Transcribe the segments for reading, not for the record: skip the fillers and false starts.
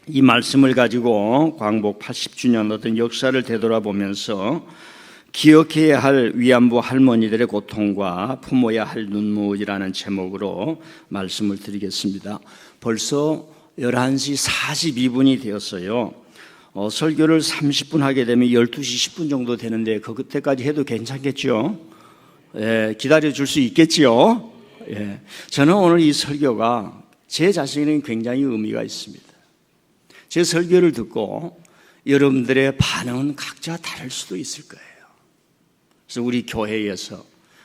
이 말씀을 가지고 광복 80주년 어떤 역사를 되돌아보면서 기억해야 할 위안부 할머니들의 고통과 품어야 할 눈물이라는 제목으로 말씀을 드리겠습니다. 벌써 11시 42분이 되었어요. 설교를 30분 하게 되면 12시 10분 정도 되는데 그때까지 해도 괜찮겠죠? 기다려 줄 수 있겠죠? 저는 오늘 이 설교가 제 자신에는 굉장히 의미가 있습니다. 제 설교를 듣고 여러분들의 반응은 각자 다를 수도 있을 거예요. 그래서 우리 교회에서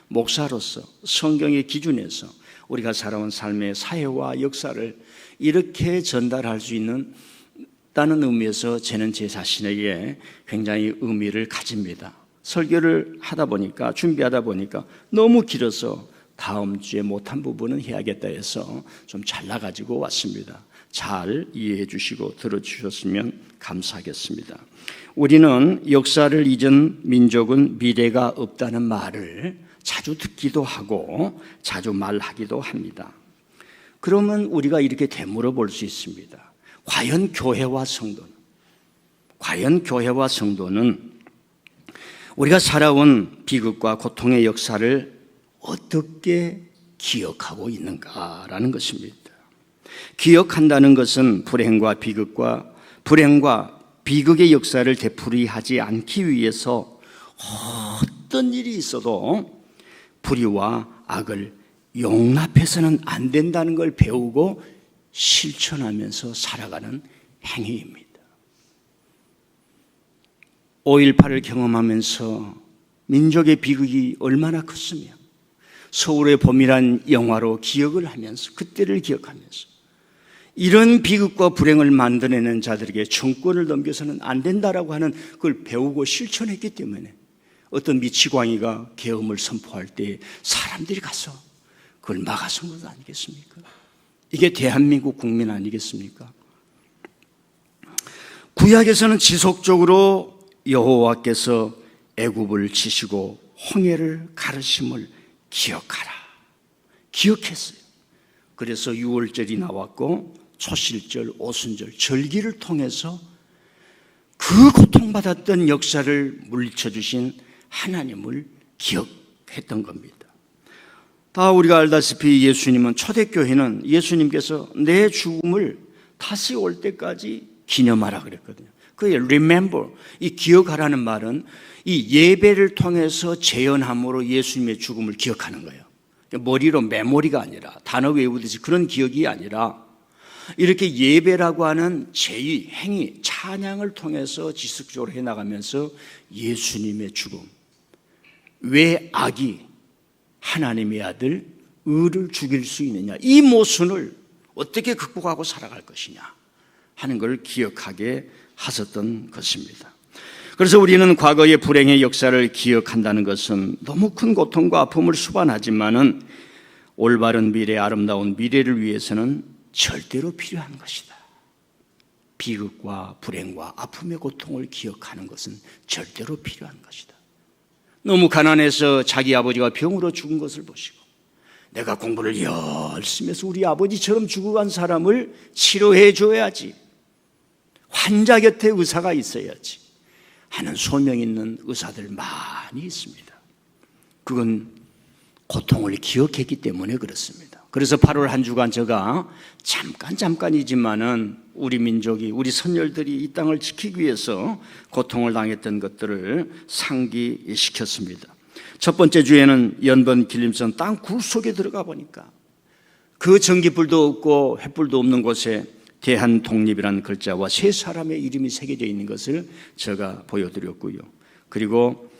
목사로서 성경의 기준에서 우리가 살아온 삶의 사회와 역사를 이렇게 전달할 수 있는 다는 의미에서 저는 제 자신에게 굉장히 의미를 가집니다. 설교를 하다 보니까 준비하다 보니까 너무 길어서 다음 주에 못한 부분은 해야겠다 해서 좀 잘라가지고 왔습니다. 잘 이해해 주시고 들어주셨으면 감사하겠습니다. 우리는 역사를 잊은 민족은 미래가 없다는 말을 자주 듣기도 하고 자주 말하기도 합니다. 그러면 우리가 이렇게 되물어 볼 수 있습니다. 과연 교회와 성도는 우리가 살아온 비극과 고통의 역사를 어떻게 기억하고 있는가라는 것입니다. 기억한다는 것은 불행과 비극의 역사를 되풀이하지 않기 위해서 어떤 일이 있어도 불의와 악을 용납해서는 안 된다는 걸 배우고 실천하면서 살아가는 행위입니다. 5.18을 경험하면서 민족의 비극이 얼마나 컸으며 서울의 봄이란 영화로 기억을 하면서 그때를 기억하면서 이런 비극과 불행을 만들어내는 자들에게 정권을 넘겨서는 안 된다라고 하는 그걸 배우고 실천했기 때문에 어떤 미치광이가 계엄을 선포할 때 사람들이 가서 그걸 막아선 것 아니겠습니까? 이게 대한민국 국민 아니겠습니까? 구약에서는 지속적으로 여호와께서 애굽을 치시고 홍해를 가르심을 기억했어요. 그래서 6월절이 나왔고 초실절, 오순절, 절기를 통해서 그 고통받았던 역사를 물리쳐주신 하나님을 기억했던 겁니다. 다 우리가 알다시피 예수님은 초대교회는 예수님께서 내 죽음을 다시 올 때까지 기념하라 그랬거든요. 그게 remember, 이 기억하라는 말은 이 예배를 통해서 재현함으로 예수님의 죽음을 기억하는 거예요. 머리로 메모리가 아니라 단어 외우듯이 그런 기억이 아니라 이렇게 예배라고 하는 제의, 행위, 찬양을 통해서 지속적으로 해나가면서 예수님의 죽음, 왜 악이 하나님의 아들 의를 죽일 수 있느냐, 이 모순을 어떻게 극복하고 살아갈 것이냐 하는 걸 기억하게 하셨던 것입니다. 그래서 우리는 과거의 불행의 역사를 기억한다는 것은 너무 큰 고통과 아픔을 수반하지만은 올바른 미래, 아름다운 미래를 위해서는 절대로 필요한 것이다. 비극과 불행과 아픔의 고통을 기억하는 것은 절대로 필요한 것이다. 너무 가난해서 자기 아버지가 병으로 죽은 것을 보시고 내가 공부를 열심히 해서 우리 아버지처럼 죽어간 사람을 치료해 줘야지, 환자 곁에 의사가 있어야지 하는 소명 있는 의사들 많이 있습니다. 그건 고통을 기억했기 때문에 그렇습니다. 그래서 8월 한 주간 제가 잠깐이지만은 우리 민족이, 우리 선열들이 이 땅을 지키기 위해서 고통을 당했던 것들을 상기시켰습니다. 첫 번째 주에는 연번 길림선 땅 굴 속에 들어가 보니까 그 전기불도 없고 횃불도 없는 곳에 대한독립이라는 글자와 세 사람의 이름이 새겨져 있는 것을 제가 보여드렸고요. 그리고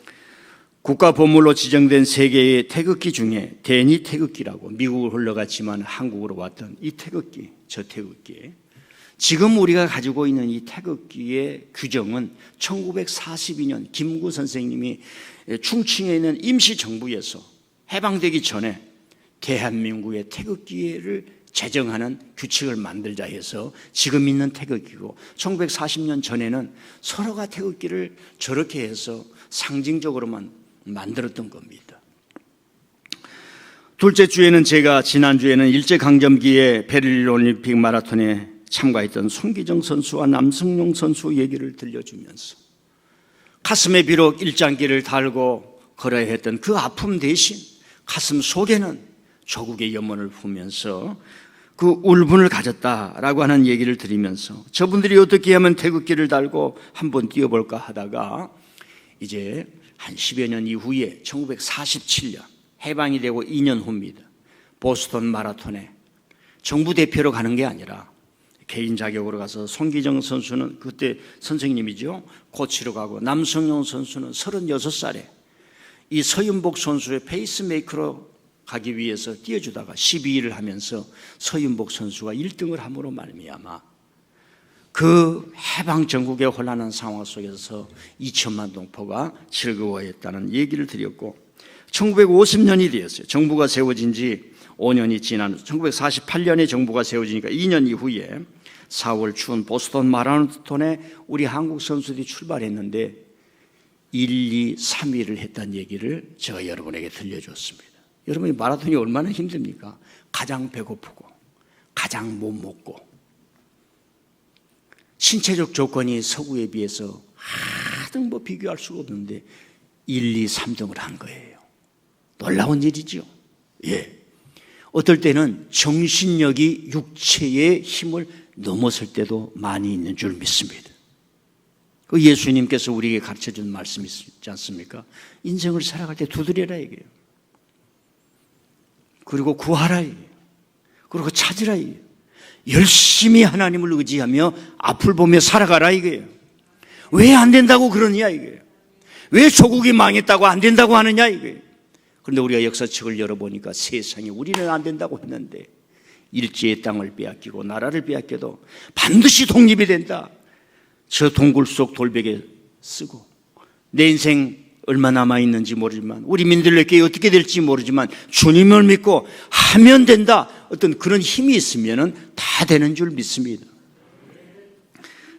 국가보물로 지정된 세 개의 태극기 중에 대니 태극기라고 미국을 흘러갔지만 한국으로 왔던 이 태극기, 저 태극기, 지금 우리가 가지고 있는 이 태극기의 규정은 1942년 김구 선생님이 충칭에 있는 임시정부에서 해방되기 전에 대한민국의 태극기를 제정하는 규칙을 만들자 해서 지금 있는 태극기고, 1940년 전에는 서로가 태극기를 저렇게 해서 상징적으로만 만들었던 겁니다. 둘째 주에는 제가 지난주에는 일제강점기에 베를린 올림픽 마라톤에 참가했던 손기정 선수와 남승용 선수 얘기를 들려주면서 가슴에 비록 일장기를 달고 걸어야 했던 그 아픔 대신 가슴 속에는 조국의 염원을 품으면서 그 울분을 가졌다라고 하는 얘기를 드리면서 저분들이 어떻게 하면 태극기를 달고 한번 뛰어볼까 하다가 이제 한 10여 년 이후에 1947년 해방이 되고 2년 후입니다. 보스턴 마라톤에 정부 대표로 가는 게 아니라 개인 자격으로 가서 손기정 선수는 그때 선생님이죠. 코치로 가고 남성용 선수는 36살에 이 서윤복 선수의 페이스메이커로 가기 위해서 뛰어주다가 12위를 하면서 서윤복 선수가 1등을 함으로 말미암아 그 해방 전국의 혼란한 상황 속에서 2천만 동포가 즐거워했다는 얘기를 드렸고 1950년이 되었어요. 정부가 세워진 지 5년이 지난 1948년에 정부가 세워지니까 2년 이후에 4월 추운 보스턴 마라톤에 우리 한국 선수들이 출발했는데 1, 2, 3위를 했다는 얘기를 제가 여러분에게 들려줬습니다. 여러분이 마라톤이 얼마나 힘듭니까? 가장 배고프고 가장 못 먹고 신체적 조건이 서구에 비해서 하등 뭐 비교할 수가 없는데 1, 2, 3등을 한 거예요. 놀라운 일이죠. 예. 어떨 때는 정신력이 육체의 힘을 넘어설 때도 많이 있는 줄 믿습니다. 그 예수님께서 우리에게 가르쳐준 말씀이 있지 않습니까? 인생을 살아갈 때 두드려라 이게요. 그리고 구하라 이게요. 그리고 찾으라 이게요. 열심히 하나님을 의지하며 앞을 보며 살아가라 이게요. 왜 안 된다고 그러냐 이게요. 왜 조국이 망했다고 안 된다고 하느냐 이게요. 그런데 우리가 역사책을 열어보니까 세상에 우리는 안 된다고 했는데 일제의 땅을 빼앗기고 나라를 빼앗겨도 반드시 독립이 된다. 저 동굴 속 돌베개 쓰고 내 인생 얼마 남아있는지 모르지만 우리 민들에게 어떻게 될지 모르지만 주님을 믿고 하면 된다. 어떤 그런 힘이 있으면 다 되는 줄 믿습니다.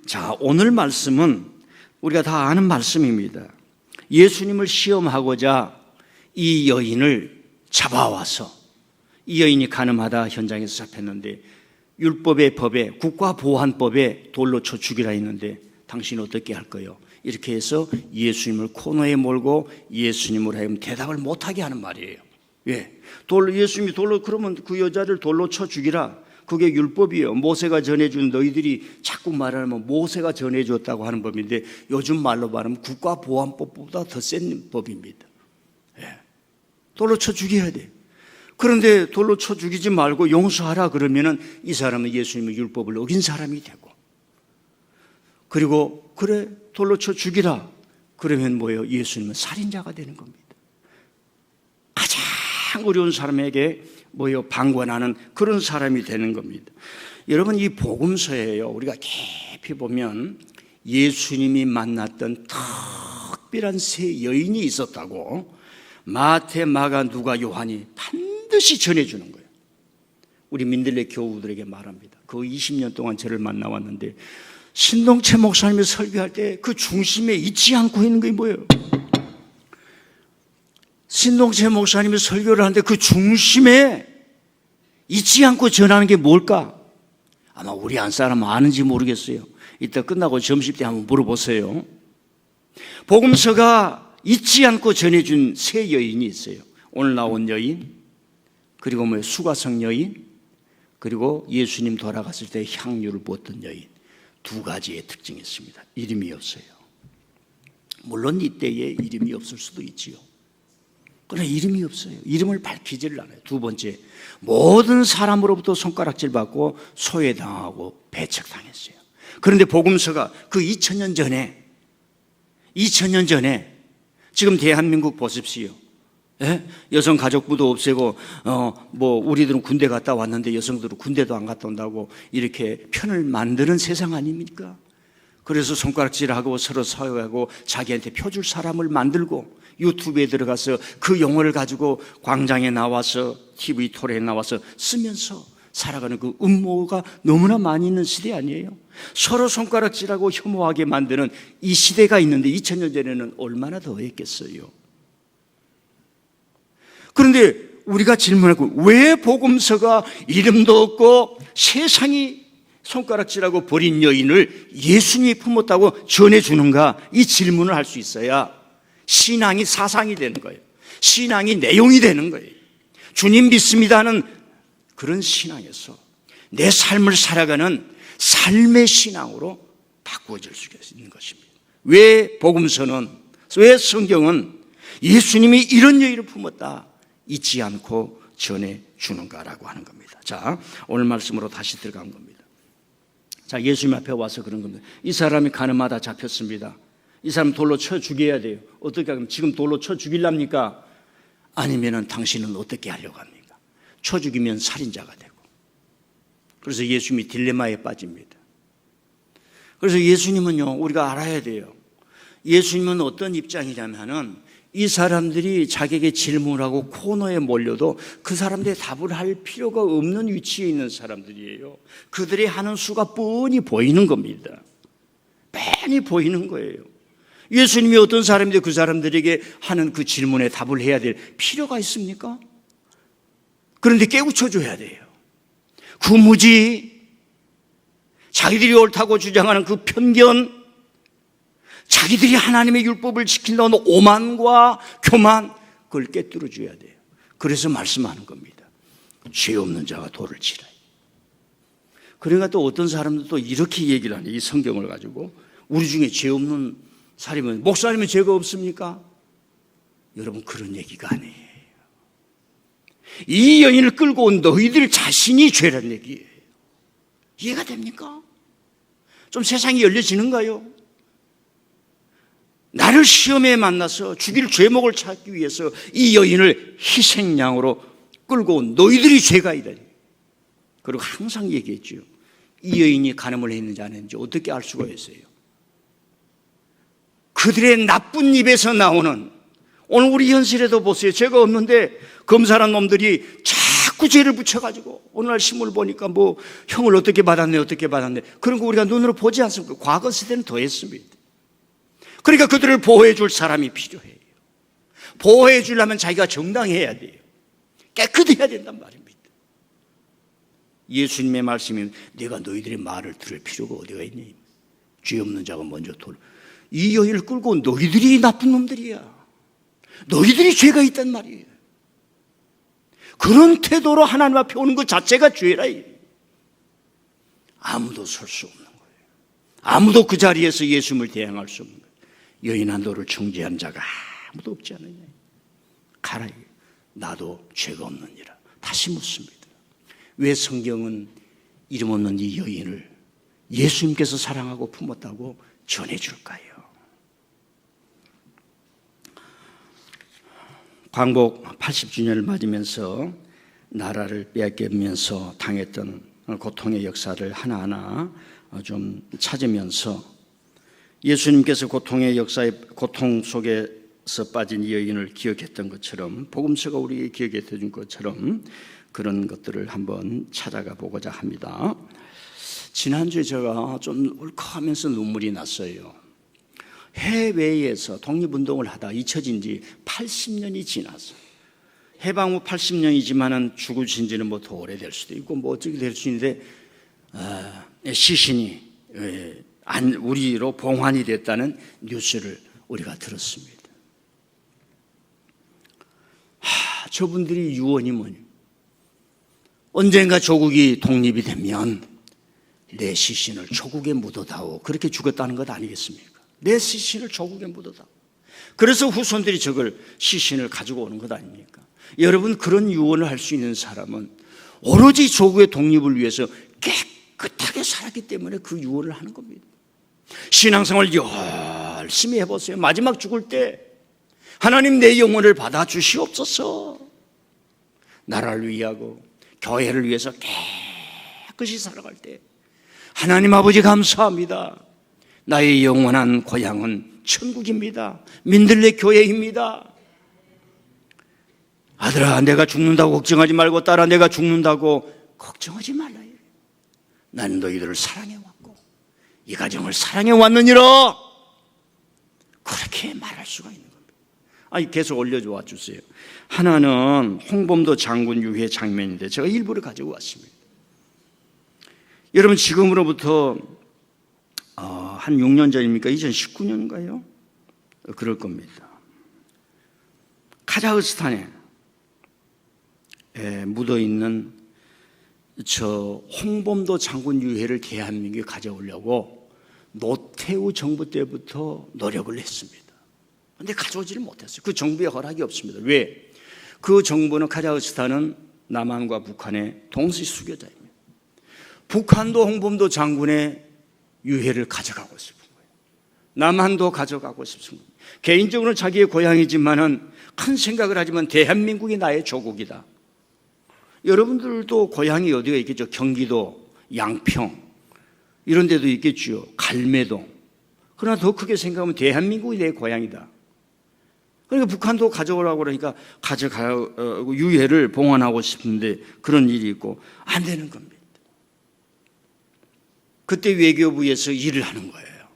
자, 오늘 말씀은 우리가 다 아는 말씀입니다. 예수님을 시험하고자 이 여인을 잡아와서 이 여인이 간음하다 현장에서 잡혔는데 율법의 법에 국가보안법에 돌로 쳐 죽이라 했는데 당신은 어떻게 할 거예요? 이렇게 해서 예수님을 코너에 몰고 예수님으로 하여금 대답을 못하게 하는 말이에요. 왜? 예수님이 돌로 그러면 그 여자를 돌로 쳐 죽이라. 그게 율법이에요. 모세가 전해준 너희들이 자꾸 말하면 모세가 전해줬다고 하는 법인데 요즘 말로 말하면 국가보안법보다 더 센 법입니다. 예. 돌로 쳐 죽여야 돼. 그런데 돌로 쳐 죽이지 말고 용서하라 그러면은 이 사람은 예수님의 율법을 어긴 사람이 되고 그리고 그래 돌로 쳐 죽이라 그러면 뭐예요? 예수님은 살인자가 되는 겁니다. 가장 어려운 사람에게 뭐예요? 방관하는 그런 사람이 되는 겁니다. 여러분 이 복음서예요. 우리가 깊이 보면 예수님이 만났던 특별한 세 여인이 있었다고 마태, 마가, 누가, 요한이 반드시 전해주는 거예요. 우리 민들레 교우들에게 말합니다. 그 20년 동안 저를 만나왔는데 신동채 목사님이 설교할 때 그 중심에 있지 않고 있는 게 뭐예요? 신동채 목사님이 설교를 하는데 그 중심에 있지 않고 전하는 게 뭘까? 아마 우리 안 사람은 아는지 모르겠어요. 이따 끝나고 점심 때 한번 물어보세요. 복음서가 잊지 않고 전해준 세 여인이 있어요. 오늘 나온 여인, 그리고 수가성 여인, 그리고 예수님 돌아갔을 때 향유를 부었던 여인. 두 가지의 특징이 있습니다. 이름이 없어요. 물론 이때에 이름이 없을 수도 있지요. 그러나 이름이 없어요. 이름을 밝히지를 않아요. 두 번째, 모든 사람으로부터 손가락질 받고 소외당하고 배척당했어요. 그런데 복음서가 그 2000년 전에 지금 대한민국 보십시오. 예? 여성가족부도 없애고 우리들은 군대 갔다 왔는데 여성들은 군대도 안 갔다 온다고 이렇게 편을 만드는 세상 아닙니까? 그래서 손가락질하고 서로 사회하고 자기한테 표줄 사람을 만들고 유튜브에 들어가서 그 용어를 가지고 광장에 나와서 TV 토론에 나와서 쓰면서 살아가는 그 음모가 너무나 많이 있는 시대 아니에요? 서로 손가락질하고 혐오하게 만드는 이 시대가 있는데 2000년 전에는 얼마나 더 했겠어요? 그런데 우리가 질문하고 왜 복음서가 이름도 없고 세상이 손가락질하고 버린 여인을 예수님이 품었다고 전해주는가? 이 질문을 할 수 있어야 신앙이 사상이 되는 거예요. 신앙이 내용이 되는 거예요. 주님 믿습니다 하는 그런 신앙에서 내 삶을 살아가는 삶의 신앙으로 바꾸어질 수 있는 것입니다. 왜 복음서는, 왜 성경은 예수님이 이런 여인을 품었다 잊지 않고 전해주는가라고 하는 겁니다. 자, 오늘 말씀으로 다시 들어간 겁니다. 자, 예수님 앞에 와서 그런 겁니다. 이 사람이 가늠하다 잡혔습니다. 이 사람 돌로 쳐 죽여야 돼요. 어떻게 하면 지금 돌로 쳐 죽이랍니까? 아니면은 당신은 어떻게 하려고 합니까? 쳐 죽이면 살인자가 되고. 그래서 예수님이 딜레마에 빠집니다. 그래서 예수님은요, 우리가 알아야 돼요. 예수님은 어떤 입장이냐면은 이 사람들이 자기에게 질문하고 코너에 몰려도 그 사람들이 답을 할 필요가 없는 위치에 있는 사람들이에요. 그들이 하는 수가 뻔히 보이는 겁니다. 뻔히 보이는 거예요. 예수님이 어떤 사람인데 그 사람들에게 하는 그 질문에 답을 해야 될 필요가 있습니까? 그런데 깨우쳐줘야 돼요. 그 무지, 자기들이 옳다고 주장하는 그 편견, 자기들이 하나님의 율법을 지킨다는 오만과 교만, 그걸 깨뚫어줘야 돼요. 그래서 말씀하는 겁니다. 죄 없는 자가 돌을 치라. 그러니까 또 어떤 사람들도 이렇게 얘기를 하네. 이 성경을 가지고 우리 중에 죄 없는 사람은, 목사님은 죄가 없습니까? 여러분, 그런 얘기가 아니에요. 이 여인을 끌고 온 너희들 자신이 죄라는 얘기예요. 이해가 됩니까? 좀 세상이 열려지는가요? 나를 시험에 만나서 죽일 죄목을 찾기 위해서 이 여인을 희생양으로 끌고 온 너희들이 죄가 있다니. 그리고 항상 얘기했죠. 이 여인이 간음을 했는지 안 했는지 어떻게 알 수가 있어요? 그들의 나쁜 입에서 나오는, 오늘 우리 현실에도 보세요. 죄가 없는데 검사란 놈들이 자꾸 죄를 붙여가지고 오늘날 신문을 보니까 뭐 형을 어떻게 받았네 어떻게 받았네 그런 거 우리가 눈으로 보지 않습니까? 과거 시대는 더 했습니다. 그러니까 그들을 보호해 줄 사람이 필요해요. 보호해 주려면 자기가 정당해야 돼요. 깨끗해야 된단 말입니다. 예수님의 말씀이 내가 너희들의 말을 들을 필요가 어디가 있니? 죄 없는 자가 먼저 돌. 이 여인을 끌고 온 너희들이 나쁜 놈들이야. 너희들이 죄가 있단 말이에요. 그런 태도로 하나님 앞에 오는 것 자체가 죄라. 아무도 설 수 없는 거예요. 아무도 그 자리에서 예수님을 대항할 수 없는 거예요. 여인아, 너를 정죄한 자가 아무도 없지 않느냐. 가라. 나도 죄가 없느니라. 다시 묻습니다. 왜 성경은 이름 없는 이 여인을 예수님께서 사랑하고 품었다고 전해줄까요? 광복 80주년을 맞으면서 나라를 빼앗기면서 당했던 고통의 역사를 하나하나 좀 찾으면서 예수님께서 고통의 역사의 고통 속에서 빠진 이 여인을 기억했던 것처럼, 복음서가 우리에게 기억해 준 것처럼 그런 것들을 한번 찾아가 보고자 합니다. 지난주에 제가 좀 울컥하면서 눈물이 났어요. 해외에서 독립운동을 하다 잊혀진 지 80년이 지나서, 해방 후 80년이지만은 죽으신 지는 뭐 더 오래될 수도 있고 뭐 어떻게 될 수 있는데, 시신이 우리로 봉환이 됐다는 뉴스를 우리가 들었습니다. 저분들이 유언이 뭐냐? 언젠가 조국이 독립이 되면 내 시신을 조국에 묻어다오. 그렇게 죽었다는 것 아니겠습니까? 내 시신을 조국에 묻어다오. 그래서 후손들이 저걸 시신을 가지고 오는 것 아닙니까? 여러분, 그런 유언을 할 수 있는 사람은 오로지 조국의 독립을 위해서 깨끗하게 살았기 때문에 그 유언을 하는 겁니다. 신앙생활 열심히 해보세요. 마지막 죽을 때 하나님 내 영혼을 받아주시옵소서. 나라를 위하고 교회를 위해서 깨끗이 살아갈 때 하나님 아버지 감사합니다. 나의 영원한 고향은 천국입니다. 민들레 교회입니다. 아들아, 내가 죽는다고 걱정하지 말고, 딸아, 내가 죽는다고 걱정하지 말라. 나는 너희들을 사랑해왔고 이 가정을 사랑해왔느니라. 그렇게 말할 수가 있는 겁니다. 계속 올려줘 주세요. 하나는 홍범도 장군 유해 장면인데 제가 일부를 가지고 왔습니다. 여러분 지금으로부터 한 6년 전입니까? 2019년인가요? 그럴 겁니다. 카자흐스탄에 묻어있는 저 홍범도 장군 유해를 대한민국에 가져오려고 노태우 정부 때부터 노력을 했습니다. 그런데 가져오지를 못했어요. 그 정부의 허락이 없습니다. 왜? 그 정부는 카자흐스탄은 남한과 북한의 동시 수교자입니다. 북한도 홍범도 장군의 유해를 가져가고 싶은 거예요. 남한도 가져가고 싶은 거예요. 개인적으로는 자기의 고향이지만은 큰 생각을 하지만 대한민국이 나의 조국이다. 여러분들도 고향이 어디가 있겠죠? 경기도, 양평 이런 데도 있겠죠. 갈매동. 그러나 더 크게 생각하면 대한민국이 내 고향이다. 그러니까 북한도 가져오라고 그러니까 가져가고 유해를 봉헌하고 싶은데 그런 일이 있고 안 되는 겁니다. 그때 외교부에서 일을 하는 거예요.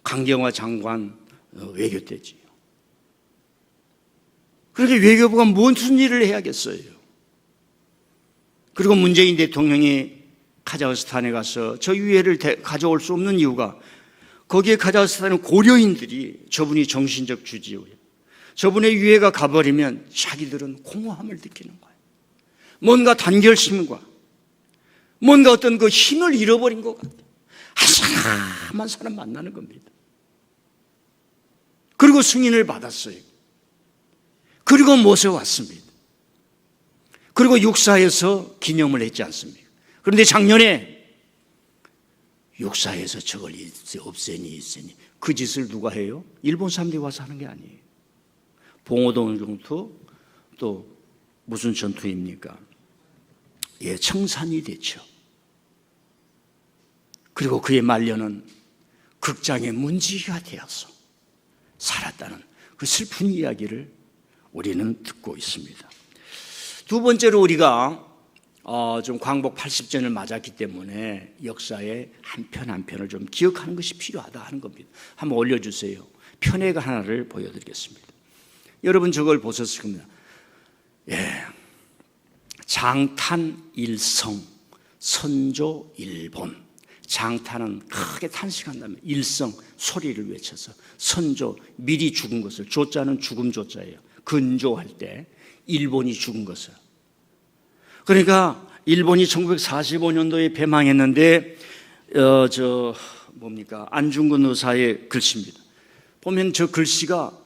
강경화 장관 외교 때지요. 그러니까 외교부가 무슨 일을 해야겠어요. 그리고 문재인 대통령이 카자흐스탄에 가서 저 유해를 가져올 수 없는 이유가 거기에 카자흐스탄은 고려인들이 저분이 정신적 주지우예요. 저분의 유해가 가버리면 자기들은 공허함을 느끼는 거예요. 뭔가 단결심과 뭔가 어떤 그 힘을 잃어버린 것 같아요. 한 사람 만나는 겁니다. 그리고 승인을 받았어요. 그리고 모셔왔습니다. 그리고 육사에서 기념을 했지 않습니까? 그런데 작년에 육사에서 저걸 없애니 그 짓을 누가 해요? 일본 사람들이 와서 하는 게 아니에요. 봉오동 전투 또 무슨 전투입니까? 청산이 됐죠. 그리고 그의 말년은 극장의 문지기가 되어서 살았다는 그 슬픈 이야기를 우리는 듣고 있습니다. 두 번째로 우리가 좀 광복 80전을 맞았기 때문에 역사의 한 편 한 편을 좀 기억하는 것이 필요하다 하는 겁니다. 한번 올려주세요. 편액 하나를 보여드리겠습니다. 여러분 저걸 보셨을 겁니다. 장탄 일성 선조 일본. 장탄은 크게 탄식한다면 일성 소리를 외쳐서 선조 미리 죽은 것을 조자는 죽음 조자예요. 근조할 때 일본이 죽은 것을. 그러니까 일본이 1945년도에 패망했는데 안중근 의사의 글씨입니다. 보면 저 글씨가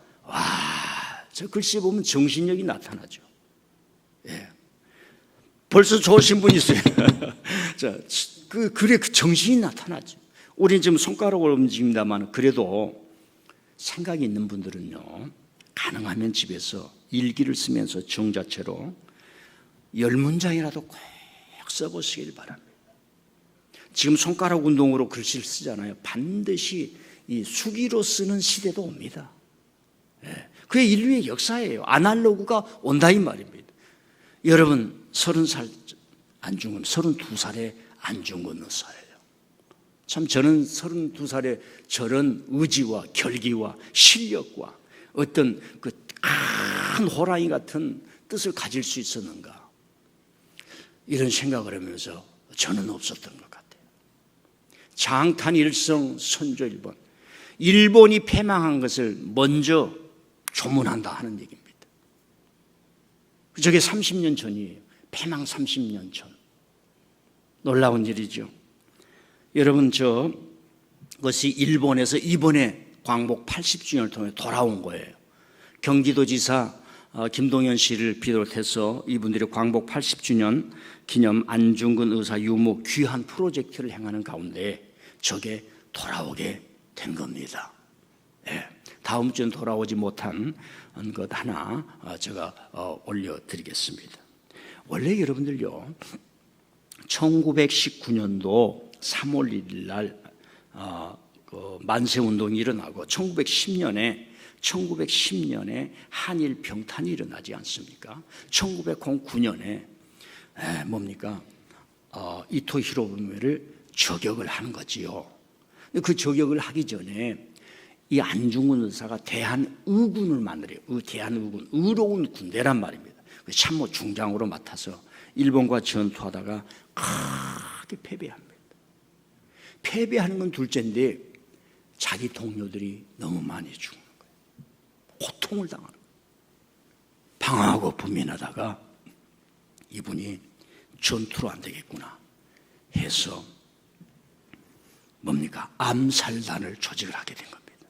저 글씨 보면 정신력이 나타나죠. 벌써 좋으신 분이 있어요. 그 글에 그 정신이 나타나죠. 우리는 지금 손가락으로 움직입니다만 그래도 생각이 있는 분들은요, 가능하면 집에서 일기를 쓰면서 정자체로 10문장이라도 꼭 써보시길 바랍니다. 지금 손가락 운동으로 글씨를 쓰잖아요. 반드시 이 수기로 쓰는 시대도 옵니다. 그게 인류의 역사예요. 아날로그가 온다 이 말입니다. 여러분 30살 안중근, 32살의 안중근 의사예요. 참 저는 32살에 저런 의지와 결기와 실력과 어떤 그 큰 호랑이 같은 뜻을 가질 수 있었는가, 이런 생각을 하면서 저는 없었던 것 같아요. 장탄 일성 선조 일본, 일본이 패망한 것을 먼저 조문한다 하는 얘기입니다. 저게 30년 전이에요. 패망 30년 전. 놀라운 일이죠. 여러분 그것이 일본에서 이번에 광복 80주년을 통해 돌아온 거예요. 경기도지사 김동연 씨를 비롯해서 이분들이 광복 80주년 기념 안중근 의사 유무 귀한 프로젝트를 행하는 가운데 저게 돌아오게 된 겁니다. 다음 주는 돌아오지 못한 것 하나 제가 올려드리겠습니다. 원래 여러분들요, 1919년도 3월 1일 날 만세운동이 일어나고 1910년에 한일 병탄이 일어나지 않습니까? 1909년에 이토 히로부미를 저격을 하는 거지요. 그 저격을 하기 전에 이 안중근 의사가 대한의군을 만들어요. 대한의군, 의로운 군대란 말입니다. 참모 중장으로 맡아서 일본과 전투하다가 심각하게 패배합니다. 패배하는 건 둘째인데 자기 동료들이 너무 많이 죽는 거예요. 고통을 당하는 거예요. 방황하고 고민하다가 이분이 전투로 안 되겠구나 해서 뭡니까? 암살단을 조직을 하게 된 겁니다.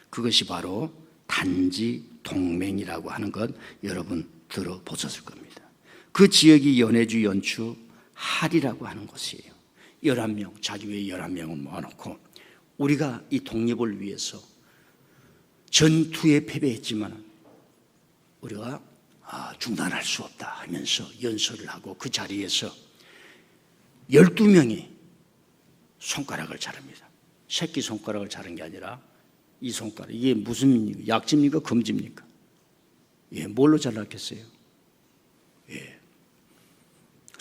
그것이 바로 단지 동맹이라고 하는 것 여러분 들어보셨을 겁니다. 그 지역이 연해주 연추 할이라고 하는 곳이에요. 11명, 자주에 11명을 모아놓고 우리가 이 독립을 위해서 전투에 패배했지만 우리가 중단할 수 없다 하면서 연설을 하고 그 자리에서 12명이 손가락을 자릅니다. 새끼 손가락을 자른 게 아니라 이 손가락, 이게 무슨 약지입니까? 금지입니까? 뭘로 잘랐겠어요?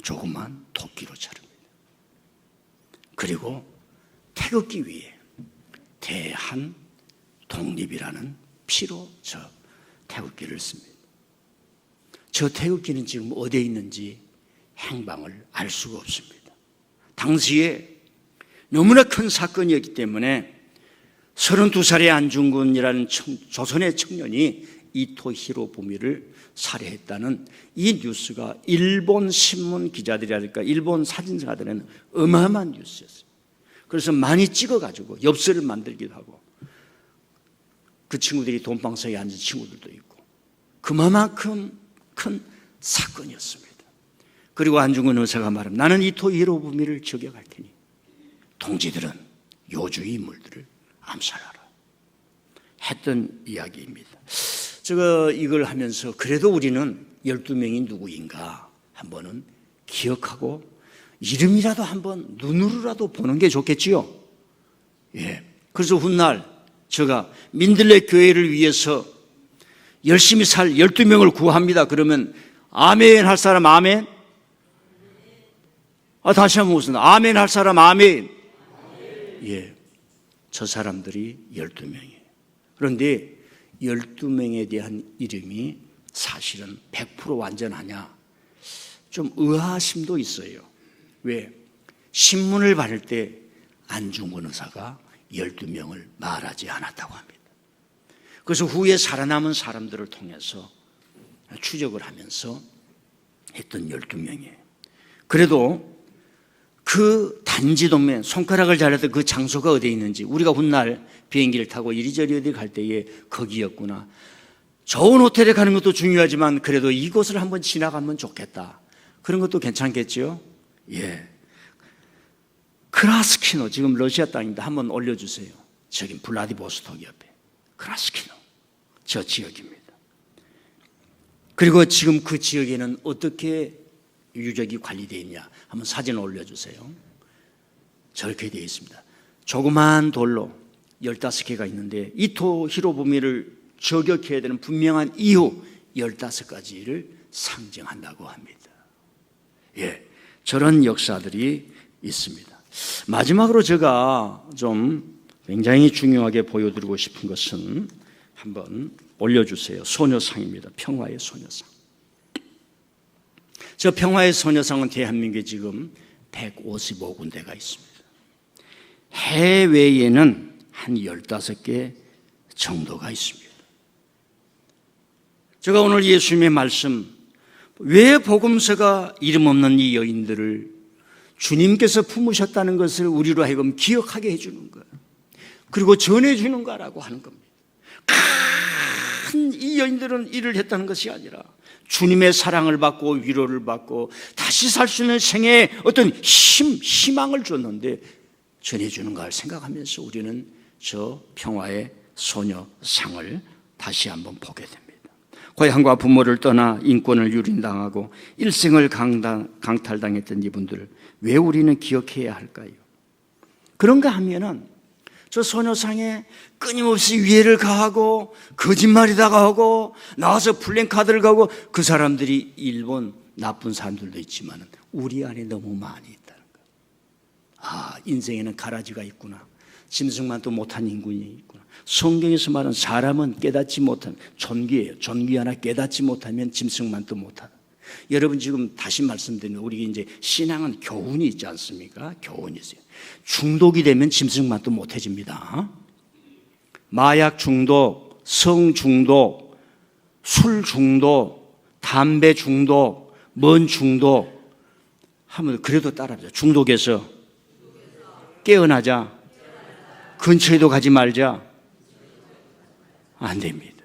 조그만 도끼로 자릅니다. 그리고 태극기 위에 대한 독립이라는 피로 저 태극기를 씁니다. 저 태극기는 지금 어디에 있는지 행방을 알 수가 없습니다. 당시에 너무나 큰 사건이었기 때문에 32살의 안중근이라는 조선의 청년이 이토 히로부미를 살해했다는 이 뉴스가 일본 신문 기자들이랄까 일본 사진사들은 어마어마한 뉴스였어요. 그래서 많이 찍어가지고 엽서를 만들기도 하고 그 친구들이 돈방석에 앉은 친구들도 있고 그만큼 큰 사건이었습니다. 그리고 안중근 의사가 말합니다. 나는 이토 히로부미를 저격할 테니 동지들은 요주의 인물들을 암살하라 했던 이야기입니다. 제가 이걸 하면서 그래도 우리는 12명이 누구인가 한번은 기억하고 이름이라도 한번 눈으로라도 보는 게 좋겠지요. 그래서 훗날 제가 민들레 교회를 위해서 열심히 살 12명을 구합니다. 그러면 아멘 할 사람 아멘? 다시 한번 묻습니다. 아멘 할 사람 아멘? 저 사람들이 12명이에요. 그런데 12명에 대한 이름이 사실은 100% 완전하냐? 좀 의아심도 있어요. 왜? 신문을 받을 때 안중근 의사가 12명을 말하지 않았다고 합니다. 그래서 후에 살아남은 사람들을 통해서 추적을 하면서 했던 12명이에요. 그래도 그 단지 동맹, 손가락을 잘랐던 그 장소가 어디에 있는지 우리가 훗날 비행기를 타고 이리저리 어디 갈 때에 거기였구나. 좋은 호텔에 가는 것도 중요하지만 그래도 이곳을 한번 지나가면 좋겠다. 그런 것도 괜찮겠죠? 크라스키노, 지금 러시아 땅입니다. 한번 올려주세요. 저기 블라디보스토크 옆에 크라스키노, 저 지역입니다. 그리고 지금 그 지역에는 어떻게 유적이 관리되어 있냐 한번 사진을 올려주세요. 저렇게 되어 있습니다. 조그만 돌로 15개가 있는데 이토 히로부미를 저격해야 되는 분명한 이유 15가지를 상징한다고 합니다. 저런 역사들이 있습니다. 마지막으로 제가 좀 굉장히 중요하게 보여드리고 싶은 것은 한번 올려주세요. 소녀상입니다. 평화의 소녀상. 저 평화의 소녀상은 대한민국에 지금 155군데가 있습니다. 해외에는 한 15개 정도가 있습니다. 제가 오늘 예수님의 말씀, 왜 복음서가 이름 없는 이 여인들을 주님께서 품으셨다는 것을 우리로 하여금 기억하게 해주는 거예요. 그리고 전해주는 거라고 하는 겁니다. 큰 이 여인들은 일을 했다는 것이 아니라 주님의 사랑을 받고 위로를 받고 다시 살 수 있는 생애에 어떤 희망을 줬는데 전해주는 걸 생각하면서 우리는 저 평화의 소녀상을 다시 한번 보게 됩니다. 고향과 부모를 떠나 인권을 유린당하고 일생을 강탈당했던 이분들을 왜 우리는 기억해야 할까요? 그런가 하면은 저 소녀상에 끊임없이 위해를 가하고 거짓말이다가 하고 나와서 플랜카드를 가고 그 사람들이 일본 나쁜 사람들도 있지만 우리 안에 너무 많이 있다는 거. 인생에는 가라지가 있구나. 짐승만도 못한 인군이 있구나. 성경에서 말하는 사람은 깨닫지 못하면 존귀해요. 존귀 하나 깨닫지 못하면 짐승만도 못하다. 여러분 지금 다시 말씀드리면 우리 이제 신앙은 교훈이 있지 않습니까? 교훈이 있어요. 중독이 되면 짐승만도 못해집니다. 마약 중독, 성 중독, 술 중독, 담배 중독, 뭔 중독 하면 그래도 따라합니다. 중독에서 깨어나자. 근처에도 가지 말자. 안 됩니다.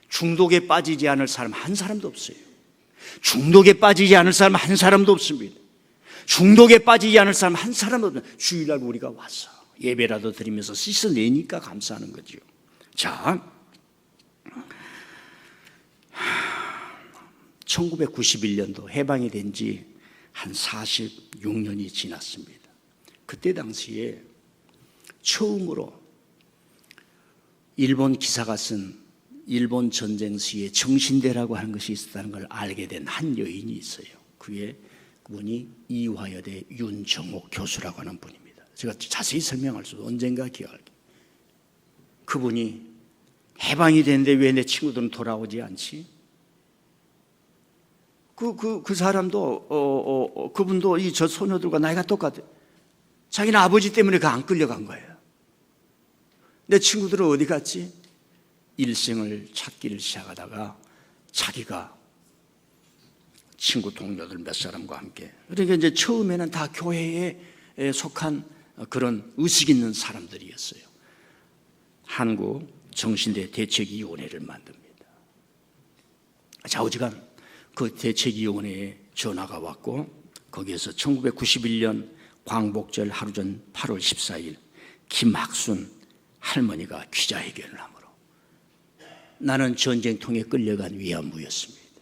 중독에 빠지지 않을 사람 한 사람도 없어요. 중독에 빠지지 않을 사람 한 사람도 없습니다. 중독에 빠지지 않을 사람 한 사람도 없습니다. 주일날 우리가 와서 예배라도 드리면서 씻어내니까 감사하는 거죠. 자, 1991년도 해방이 된 지 한 46년이 지났습니다. 그때 당시에 처음으로 일본 기사가 쓴 일본 전쟁 시에 정신대라고 하는 것이 있었다는 걸 알게 된 한 여인이 있어요. 그분이 이화여대 윤정옥 교수라고 하는 분입니다. 제가 자세히 설명할 수 없어요. 언젠가 기억할게요. 그분이 해방이 됐는데 왜 내 친구들은 돌아오지 않지? 그 사람도 그분도 이 저 소녀들과 나이가 똑같아요. 자기는 아버지 때문에 안 끌려간 거예요. 내 친구들은 어디 갔지? 일생을 찾기를 시작하다가 자기가 친구 동료들 몇 사람과 함께, 그러니까 이제 처음에는 다 교회에 속한 그런 의식 있는 사람들이었어요. 한국 정신대 대책위원회를 만듭니다. 좌우지간 그 대책위원회에 전화가 왔고, 거기에서 1991년 광복절 하루 전 8월 14일 김학순 할머니가 기자회견을 하므로 나는 전쟁통에 끌려간 위안부였습니다.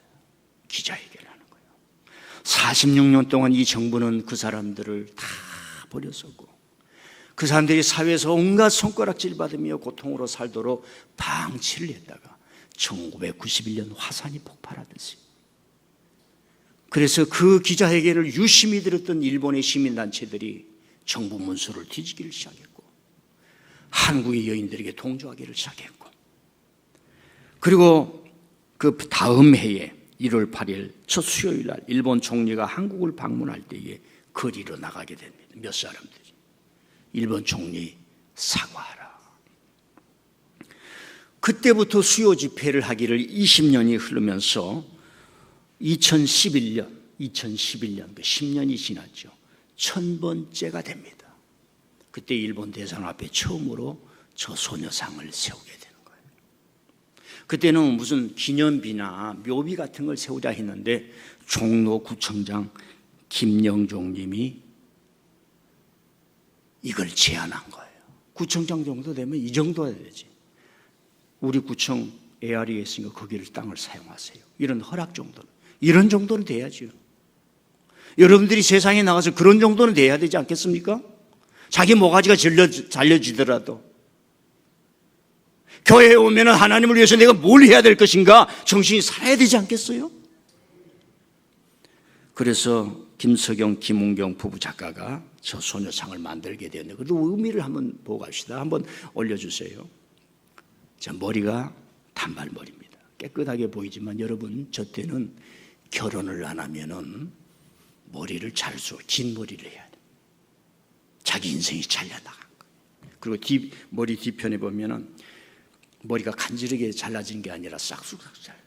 기자회견을 하는 거예요. 46년 동안 이 정부는 그 사람들을 다 버렸었고, 그 사람들이 사회에서 온갖 손가락질 받으며 고통으로 살도록 방치를 했다가 1991년 화산이 폭발하듯이, 그래서 그 기자회견을 유심히 들었던 일본의 시민단체들이 정부 문서를 뒤지기를 시작했고, 한국의 여인들에게 동조하기를 시작했고, 그리고 그 다음 해에 1월 8일 첫 수요일 날 일본 총리가 한국을 방문할 때에 거리로 나가게 됩니다. 몇 사람들이 일본 총리 사과하라. 그때부터 수요 집회를 하기를 20년이 흐르면서 2011년 그 10년이 지났죠. 1000번째가 됩니다. 그때 일본 대사관 앞에 처음으로 저 소녀상을 세우게 되는 거예요. 그때는 무슨 기념비나 묘비 같은 걸 세우자 했는데 종로구청장 김영종 님이 이걸 제안한 거예요. 구청장 정도 되면 이 정도 해야 되지. 우리 구청 ARE에 있으니까 거기를 땅을 사용하세요. 이런 허락 정도는, 이런 정도는 돼야죠. 여러분들이 세상에 나가서 그런 정도는 돼야 되지 않겠습니까? 자기 모가지가 잘려지더라도 교회에 오면 하나님을 위해서 내가 뭘 해야 될 것인가 정신이 살아야 되지 않겠어요? 그래서 김석영, 김은경 부부 작가가 저 소녀상을 만들게 되었는데, 그래도 의미를 한번 보고 갑시다. 한번 올려주세요. 자, 머리가 단발머리입니다. 깨끗하게 보이지만 여러분, 저 때는 결혼을 안 하면은 머리를 긴 머리를 해야 돼요. 자기 인생이 잘려나간 거예요. 그리고 머리 뒤편에 보면은 머리가 간지르게 잘라진 게 아니라 싹둑싹 잘라요.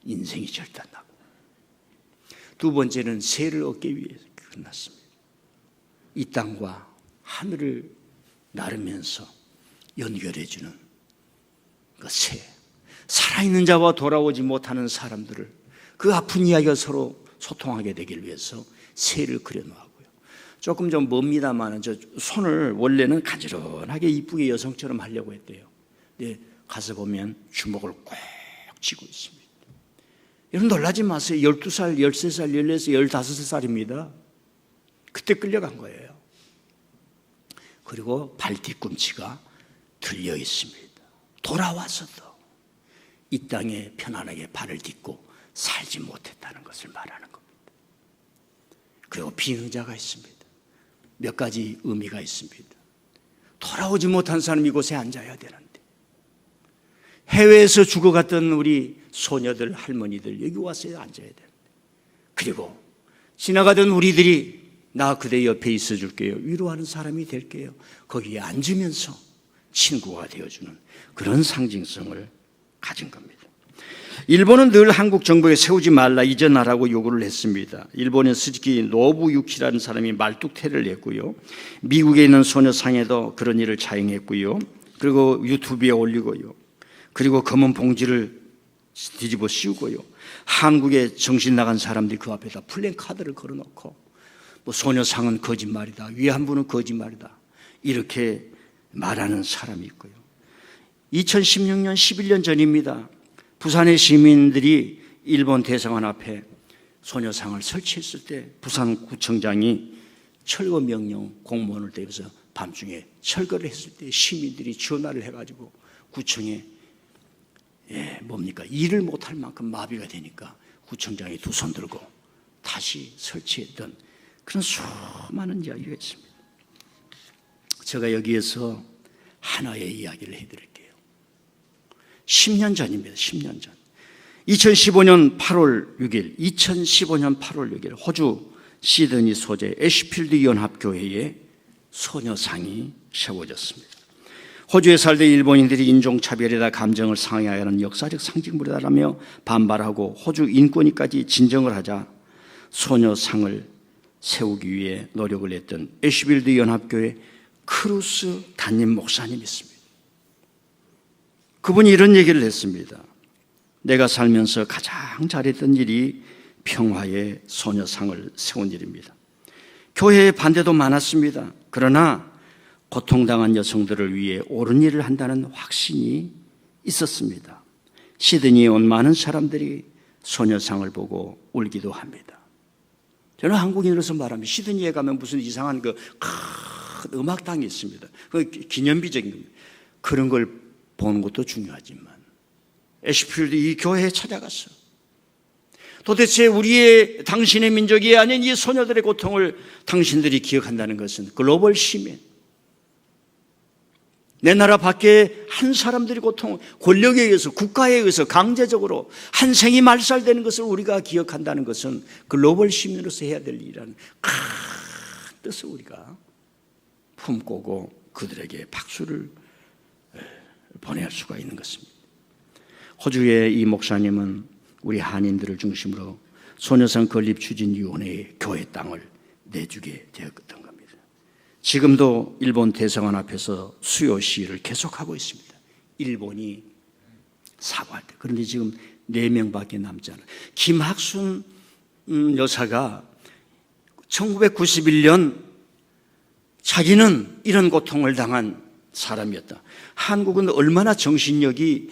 인생이 절단나고. 두 번째는 새를 얻기 위해서 끝났습니다. 이 땅과 하늘을 나르면서 연결해주는 그 새, 살아있는 자와 돌아오지 못하는 사람들을, 그 아픈 이야기가 서로 소통하게 되길 위해서 새를 그려놓았고요. 조금 좀 멉니다만 저 손을 원래는 가지런하게 이쁘게 여성처럼 하려고 했대요. 근데 가서 보면 주먹을 꼭 쥐고 있습니다. 여러분 놀라지 마세요. 12살, 13살, 14살, 15살입니다. 그때 끌려간 거예요. 그리고 발 뒤꿈치가 들려 있습니다. 돌아와서도 이 땅에 편안하게 발을 딛고 살지 못했다는 것을 말하는 겁니다. 그리고 비능자가 있습니다. 몇 가지 의미가 있습니다. 돌아오지 못한 사람이 이곳에 앉아야 되는데, 해외에서 죽어갔던 우리 소녀들, 할머니들 여기 와서 앉아야 돼. 그리고 지나가던 우리들이 나 그대 옆에 있어 줄게요, 위로하는 사람이 될게요, 거기에 앉으면서 친구가 되어주는 그런 상징성을 가진 겁니다. 일본은 늘 한국 정부에 세우지 말라, 이전하라고 요구를 했습니다. 일본의 스즈키 노부유키라는 사람이 말뚝테를 냈고요, 미국에 있는 소녀상에도 그런 일을 자행했고요, 그리고 유튜브에 올리고요, 그리고 검은 봉지를 뒤집어 씌우고요, 한국에 정신 나간 사람들이 그 앞에다 플랜카드를 걸어놓고 뭐 소녀상은 거짓말이다, 위안부는 거짓말이다, 이렇게 말하는 사람이 있고요. 2016년 11년 전입니다. 부산의 시민들이 일본 대사관 앞에 소녀상을 설치했을 때 부산구청장이 철거 명령 공무원을 대해서 밤중에 철거를 했을 때 시민들이 전화를 해가지고 구청에 일을 못할 만큼 마비가 되니까 구청장이 두 손 들고 다시 설치했던 그런 수많은 이야기가 있습니다. 제가 여기에서 하나의 이야기를 해드릴게요. 10년 전입니다. 10년 전. 2015년 8월 6일 호주 시드니 소재 애쉬필드 연합교회에 소녀상이 세워졌습니다. 호주에 살던 일본인들이 인종차별이다, 감정을 상해하는 역사적 상징물이다라며 반발하고 호주 인권위까지 진정을 하자 소녀상을 세우기 위해 노력을 했던 애쉬필드 연합교회 크루스 담임 목사님이 있습니다. 그분이 이런 얘기를 했습니다. 내가 살면서 가장 잘했던 일이 평화의 소녀상을 세운 일입니다. 교회의 반대도 많았습니다. 그러나 고통당한 여성들을 위해 옳은 일을 한다는 확신이 있었습니다. 시드니에 온 많은 사람들이 소녀상을 보고 울기도 합니다. 저는 한국인으로서 말하면 시드니에 가면 무슨 이상한 큰 음악당이 있습니다. 그 기념비적인 겁니다. 그런 걸 보는 것도 중요하지만 애쉬필드 이 교회에 찾아갔어. 도대체 당신의 민족이 아닌 이 소녀들의 고통을 당신들이 기억한다는 것은 글로벌 시민, 내 나라 밖에 한 사람들이 고통, 권력에 의해서, 국가에 의해서 강제적으로 한 생이 말살되는 것을 우리가 기억한다는 것은 글로벌 시민으로서 해야 될 일이라는 큰 뜻을 우리가 품고고 그들에게 박수를 보낼 수가 있는 것입니다. 호주의 이 목사님은 우리 한인들을 중심으로 소녀상 건립추진위원회에 교회 땅을 내주게 되었던 겁니다. 지금도 일본 대사관 앞에서 수요 시위를 계속하고 있습니다. 일본이 사과할 때. 그런데 지금 4명밖에 남지 않아요. 김학순 여사가 1991년 자기는 이런 고통을 당한 사람이었다. 한국은 얼마나 정신력이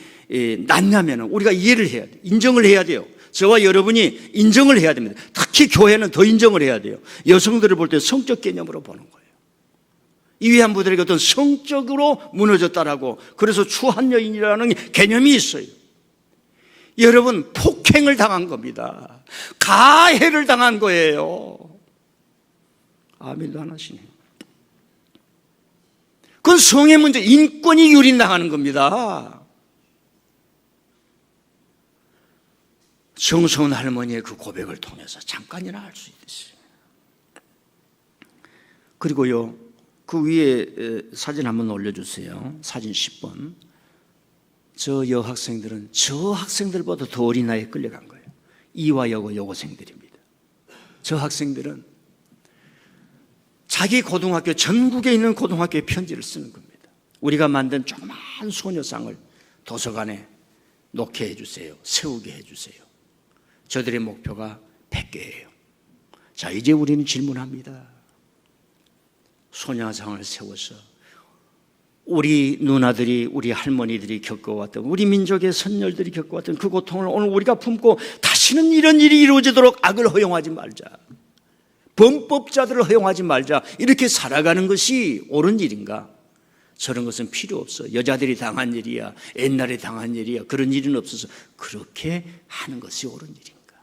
낮냐면 우리가 이해를 해야 돼요. 인정을 해야 돼요. 저와 여러분이 인정을 해야 됩니다. 특히 교회는 더 인정을 해야 돼요. 여성들을 볼 때 성적 개념으로 보는 거예요. 이 위안부들에게 어떤 성적으로 무너졌다라고, 그래서 추한 여인이라는 개념이 있어요. 여러분, 폭행을 당한 겁니다. 가해를 당한 거예요. 아멘도 안 하시네요. 그건 성의 문제, 인권이 유린당하는 겁니다. 정서운 할머니의 그 고백을 통해서 잠깐이나 알 수 있어요. 그리고요, 그 위에 사진 한번 올려주세요. 사진 10번. 저 여학생들은 저 학생들보다 더 어린 나이에 끌려간 거예요. 이화 여고생들입니다. 저 학생들은 자기 고등학교, 전국에 있는 고등학교에 편지를 쓰는 겁니다. 우리가 만든 조그만 소녀상을 도서관에 놓게 해주세요. 세우게 해주세요. 저들의 목표가 100개예요. 자, 이제 우리는 질문합니다. 소녀상을 세워서 우리 누나들이, 우리 할머니들이 겪어왔던, 우리 민족의 선열들이 겪어왔던 그 고통을 오늘 우리가 품고 다시는 이런 일이 이루어지도록 악을 허용하지 말자, 범법자들을 허용하지 말자, 이렇게 살아가는 것이 옳은 일인가? 저런 것은 필요 없어. 여자들이 당한 일이야, 옛날에 당한 일이야, 그런 일은 없어서 그렇게 하는 것이 옳은 일인가?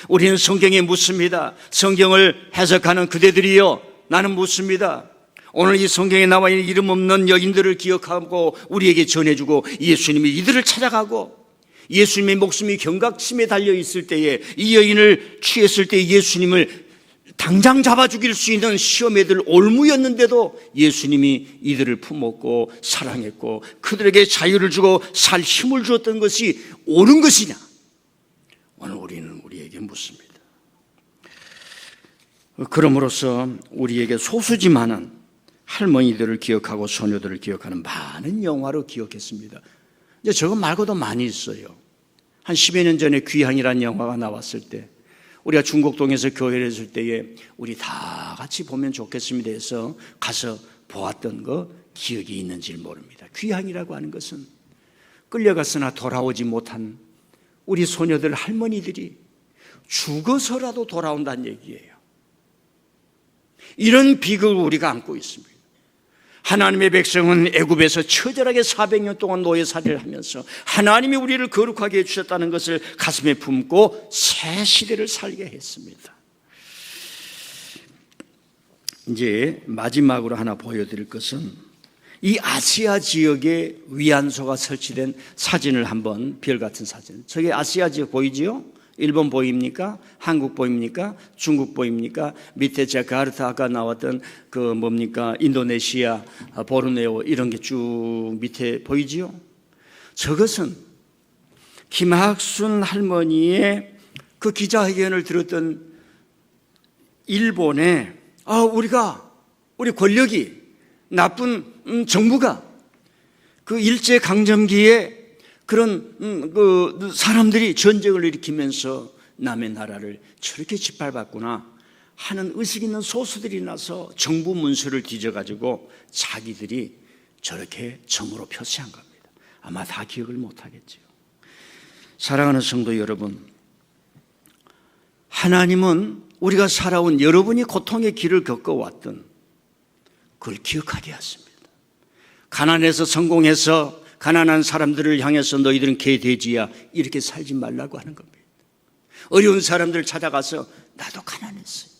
우리는 성경에 묻습니다. 성경을 해석하는 그대들이요, 나는 묻습니다. 오늘 이 성경에 나와 있는 이름 없는 여인들을 기억하고 우리에게 전해주고 예수님이 이들을 찾아가고 예수님의 목숨이 경각심에 달려 있을 때에 이 여인을 취했을 때 예수님을 당장 잡아 죽일 수 있는 시험에들 올무였는데도 예수님이 이들을 품었고 사랑했고 그들에게 자유를 주고 살 힘을 주었던 것이 옳은 것이냐? 오늘 우리는 우리에게 묻습니다. 그럼으로써 우리에게 소수지만은 할머니들을 기억하고 소녀들을 기억하는 많은 영화로 기억했습니다. 이제 저거 말고도 많이 있어요. 한 10여 년 전에 귀향이라는 영화가 나왔을 때 우리가 중곡동에서 교회를 했을 때에 우리 다 같이 보면 좋겠습니다 해서 가서 보았던 거 기억이 있는지 모릅니다. 귀향이라고 하는 것은 끌려갔으나 돌아오지 못한 우리 소녀들 할머니들이 죽어서라도 돌아온다는 얘기예요. 이런 비극을 우리가 안고 있습니다. 하나님의 백성은 애굽에서 처절하게 400년 동안 노예살이를 하면서 하나님이 우리를 거룩하게 해주셨다는 것을 가슴에 품고 새 시대를 살게 했습니다. 이제 마지막으로 하나 보여드릴 것은 이 아시아 지역에 위안소가 설치된 사진을 한번, 별 같은 사진. 저게 아시아 지역 보이지요? 일본 보입니까? 한국 보입니까? 중국 보입니까? 밑에 자카르타 아까 나왔던 그 뭡니까? 인도네시아, 보르네오 이런 게 쭉 밑에 보이지요? 저것은 김학순 할머니의 그 기자회견을 들었던 일본의 우리 권력이 나쁜 정부가 그 일제 강점기에 그런 그 사람들이 전쟁을 일으키면서 남의 나라를 저렇게 짓밟았구나 하는 의식 있는 소수들이 나서 정부 문서를 뒤져가지고 자기들이 저렇게 점으로 표시한 겁니다. 아마 다 기억을 못하겠죠. 사랑하는 성도 여러분, 하나님은 우리가 살아온 여러분이 고통의 길을 겪어왔던 그걸 기억하게 하십니다. 가난해서 성공해서 가난한 사람들을 향해서 너희들은 개돼지야 이렇게 살지 말라고 하는 겁니다. 어려운 사람들을 찾아가서 나도 가난했어요.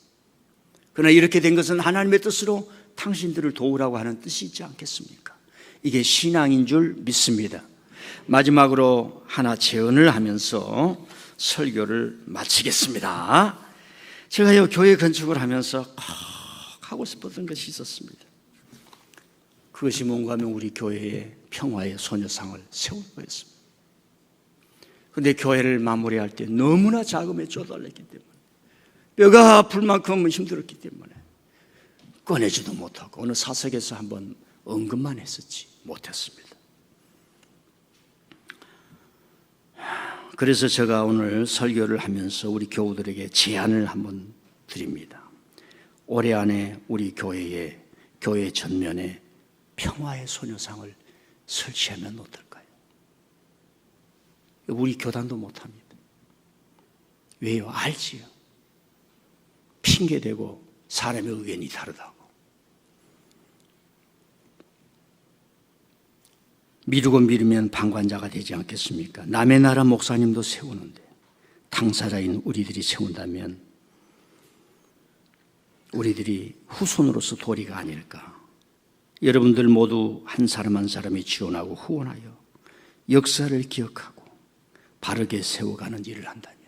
그러나 이렇게 된 것은 하나님의 뜻으로 당신들을 도우라고 하는 뜻이 있지 않겠습니까? 이게 신앙인 줄 믿습니다. 마지막으로 하나 제언을 하면서 설교를 마치겠습니다. 제가 교회 건축을 하면서 꼭 하고 싶었던 것이 있었습니다. 그것이 뭔가 하면 우리 교회에 평화의 소녀상을 세우는 거였습니다. 그런데 교회를 마무리할 때 너무나 자금에 쪼달렸기 때문에 뼈가 아플 만큼 힘들었기 때문에 꺼내지도 못하고 어느 사석에서 한번 언급만 했었지 못했습니다. 그래서 제가 오늘 설교를 하면서 우리 교우들에게 제안을 한번 드립니다. 올해 안에 우리 교회 전면에 평화의 소녀상을 설치하면 어떨까요? 우리 교단도 못합니다. 왜요? 알지요. 핑계대고 사람의 의견이 다르다고. 미루고 미루면 방관자가 되지 않겠습니까? 남의 나라 목사님도 세우는데 당사자인 우리들이 세운다면 우리들이 후손으로서 도리가 아닐까. 여러분들 모두 한 사람 한 사람이 지원하고 후원하여 역사를 기억하고 바르게 세워가는 일을 한다면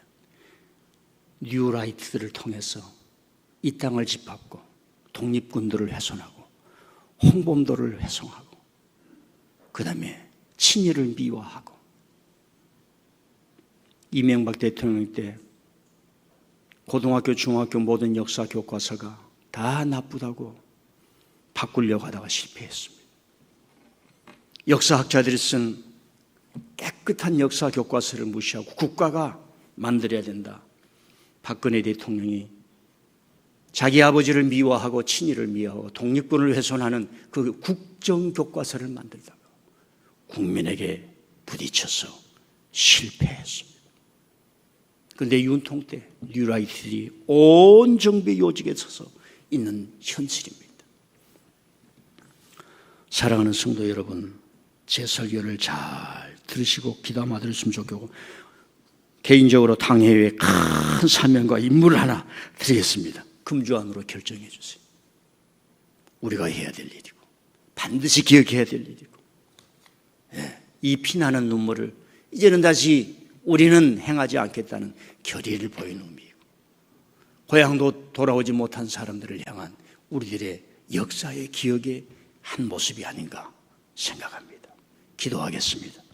뉴라이트들을 통해서 이 땅을 짓밟고 독립군들을 훼손하고 홍범도를 훼손하고 그 다음에 친일을 미화하고 이명박 대통령 때 고등학교, 중학교 모든 역사 교과서가 다 나쁘다고 바꾸려고 하다가 실패했습니다. 역사학자들이 쓴 깨끗한 역사 교과서를 무시하고 국가가 만들어야 된다. 박근혜 대통령이 자기 아버지를 미화하고 친일을 미화하고 독립군을 훼손하는 그 국정교과서를 만들다가 국민에게 부딪혀서 실패했습니다. 그런데 윤통 때 뉴라이트들이 온 정부의 요직에 서서 있는 현실입니다. 사랑하는 성도 여러분, 제 설교를 잘 들으시고 귀담아 들으시면 좋겠고 개인적으로 당회에 큰 사명과 임무를 하나 드리겠습니다. 금주 안으로 결정해 주세요. 우리가 해야 될 일이고 반드시 기억해야 될 일이고, 이 피나는 눈물을 이제는 다시 우리는 행하지 않겠다는 결의를 보이는 의미이고, 고향도 돌아오지 못한 사람들을 향한 우리들의 역사의 기억의 한 모습이 아닌가 생각합니다. 기도하겠습니다.